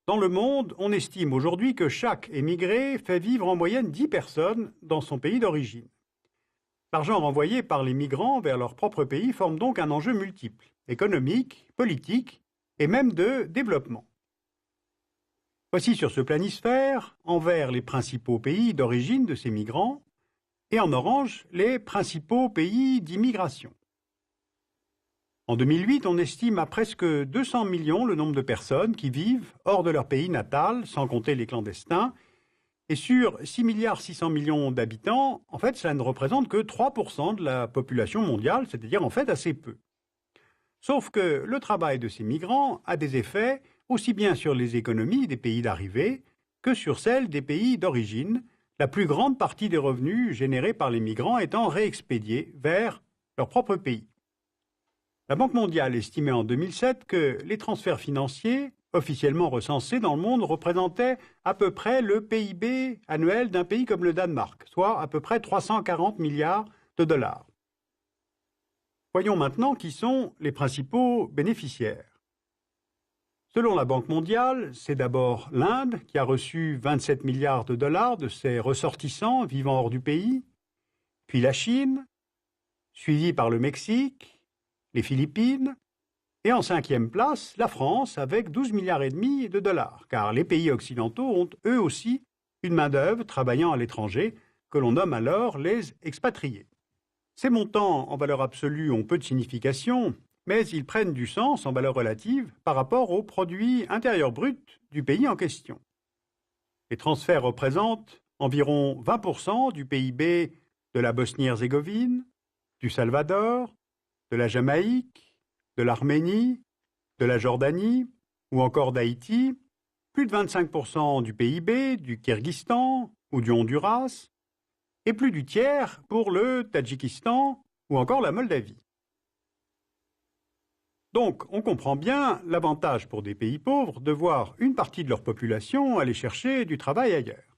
Dans le monde, on estime aujourd'hui que chaque émigré fait vivre en moyenne 10 personnes dans son pays d'origine. L'argent renvoyé par les migrants vers leur propre pays forme donc un enjeu multiple, économique, politique et même de développement. Voici sur ce planisphère, en vert les principaux pays d'origine de ces migrants et en orange les principaux pays d'immigration. En 2008, on estime à presque 200 millions le nombre de personnes qui vivent hors de leur pays natal, sans compter les clandestins. Et sur 6,6 milliards d'habitants, en fait, cela ne représente que 3% de la population mondiale, c'est-à-dire en fait assez peu. Sauf que le travail de ces migrants a des effets aussi bien sur les économies des pays d'arrivée que sur celles des pays d'origine, la plus grande partie des revenus générés par les migrants étant réexpédiés vers leur propre pays. La Banque mondiale estimait en 2007 que les transferts financiers, officiellement recensés dans le monde, représentaient à peu près le PIB annuel d'un pays comme le Danemark, soit à peu près 340 milliards de dollars. Voyons maintenant qui sont les principaux bénéficiaires. Selon la Banque mondiale, c'est d'abord l'Inde qui a reçu 27 milliards de dollars de ses ressortissants vivant hors du pays, puis la Chine, suivie par le Mexique, les Philippines, et en 5e place, la France avec 12,5 milliards de dollars, car les pays occidentaux ont eux aussi une main-d'œuvre travaillant à l'étranger, que l'on nomme alors les expatriés. Ces montants en valeur absolue ont peu de signification, mais ils prennent du sens en valeur relative par rapport au produit intérieur brut du pays en question. Les transferts représentent environ 20% du PIB de la Bosnie-Herzégovine, du Salvador, de la Jamaïque, de l'Arménie, de la Jordanie ou encore d'Haïti, plus de 25% du PIB du Kirghizistan ou du Honduras, et plus du tiers pour le Tadjikistan ou encore la Moldavie. Donc, on comprend bien l'avantage pour des pays pauvres de voir une partie de leur population aller chercher du travail ailleurs.